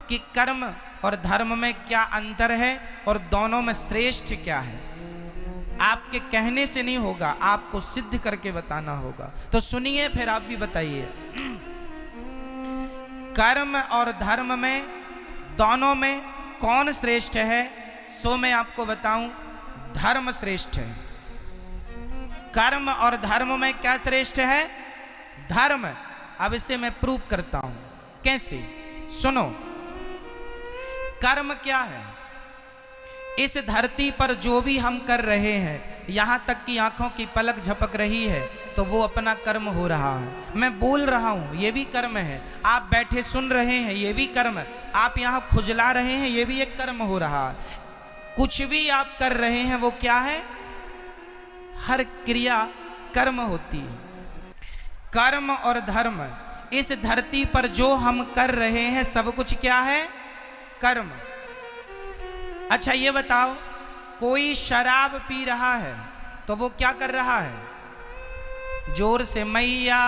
कि कर्म और धर्म में क्या अंतर है और दोनों में श्रेष्ठ क्या है। आपके कहने से नहीं होगा, आपको सिद्ध करके बताना होगा। तो सुनिए, फिर आप भी बताइए। कर्म और धर्म में, दोनों में कौन श्रेष्ठ है? सो मैं आपको बताऊं, धर्म श्रेष्ठ है। कर्म और धर्म में क्या श्रेष्ठ है? धर्म। अब इसे मैं प्रूव करता हूं। कैसे? सुनो। कर्म क्या है? इस धरती पर जो भी हम कर रहे हैं, यहां तक कि आंखों की पलक झपक रही है, तो वो अपना कर्म हो रहा है। मैं बोल रहा हूं, ये भी कर्म है। आप बैठे सुन रहे हैं, ये भी कर्म है। आप यहां खुजला रहे हैं, ये भी एक कर्म हो रहा है। कुछ भी आप कर रहे हैं, वो क्या है? हर क्रिया कर्म होती है। कर्म और धर्म, इस धरती पर जो हम कर रहे हैं, सब कुछ क्या है? कर्म। अच्छा ये बताओ, कोई शराब पी रहा है तो वो क्या कर रहा है? जोर से मैया,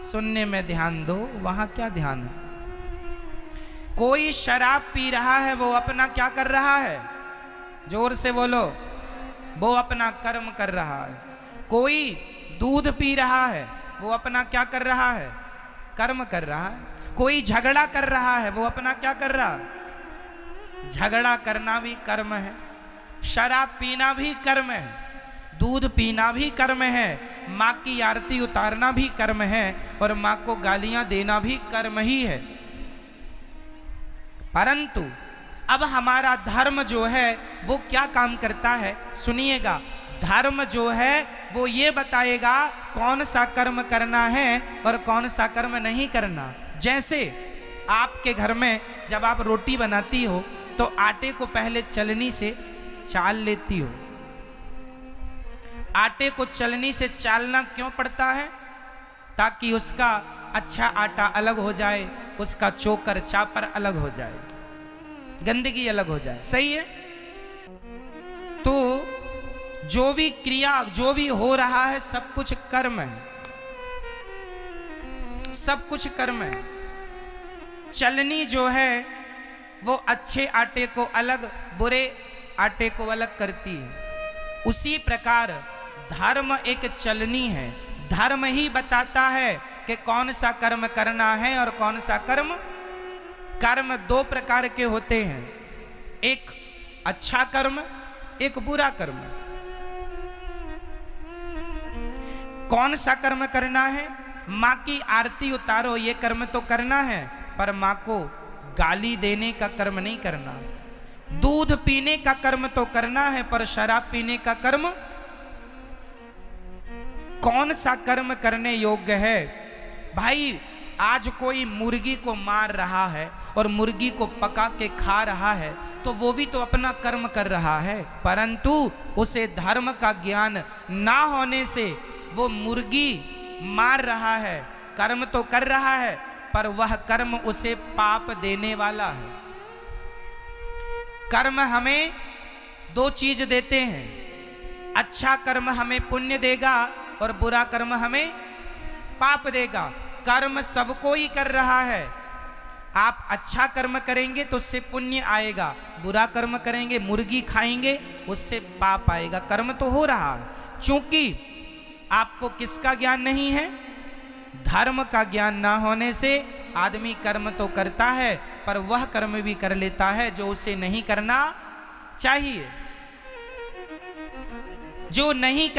सुनने में ध्यान दो, वहां क्या ध्यान है? कोई शराब पी रहा है, वो अपना क्या कर रहा है? जोर से बोलो। वो अपना कर्म कर रहा है। कोई दूध पी रहा है, वो अपना क्या कर रहा है? कर्म कर रहा है। कोई झगड़ा कर रहा है, वो अपना क्या कर रहा है? झगड़ा करना भी कर्म है। शराब पीना भी कर्म है। दूध पीना भी कर्म है। माँ की आरती उतारना भी कर्म है। और माँ को गालियां देना भी कर्म ही है। परंतु अब हमारा धर्म जो है वो क्या काम करता है? सुनिएगा। धर्म जो है वो ये बताएगा कौन सा कर्म करना है और कौन सा कर्म नहीं करना। जैसे आपके घर में जब आप रोटी बनाती हो तो आटे को पहले चलनी से चाल लेती हो। आटे को चलनी से चालना क्यों पड़ता है? ताकि उसका अच्छा आटा अलग हो जाए, उसका चोकर चापर अलग हो जाए, गंदगी अलग हो जाए। सही है? तो जो भी क्रिया, जो भी हो रहा है, सब कुछ कर्म है। सब कुछ कर्म है। चलनी जो है वो अच्छे आटे को अलग, बुरे आटे को अलग करती है। उसी प्रकार धर्म एक चलनी है। धर्म ही बताता है कि कौन सा कर्म करना है और कौन सा कर्म। कर्म दो प्रकार के होते हैं, एक अच्छा कर्म, एक बुरा कर्म। कौन सा कर्म करना है? माँ की आरती उतारो, ये कर्म तो करना है, पर माँ को गाली देने का कर्म नहीं करना। दूध पीने का कर्म तो करना है, पर शराब पीने का कर्म। कौन सा कर्म करने योग्य है? भाई आज कोई मुर्गी को मार रहा है और मुर्गी को पका के खा रहा है, तो वो भी तो अपना कर्म कर रहा है। परंतु उसे धर्म का ज्ञान ना होने से वो मुर्गी मार रहा है, कर्म तो कर रहा है, पर वह कर्म उसे पाप देने वाला है। कर्म हमें दो चीज देते हैं। अच्छा कर्म हमें पुण्य देगा और बुरा कर्म हमें पाप देगा। कर्म सबको ही कर रहा है। आप अच्छा कर्म करेंगे तो उससे पुण्य आएगा, बुरा कर्म करेंगे, मुर्गी खाएंगे, उससे पाप आएगा। कर्म तो हो रहा है। चूंकि आपको किसका ज्ञान नहीं है? धर्म का ज्ञान ना होने से आदमी कर्म तो करता है, पर वह कर्म भी कर लेता है जो उसे नहीं करना चाहिए। जो नहीं कर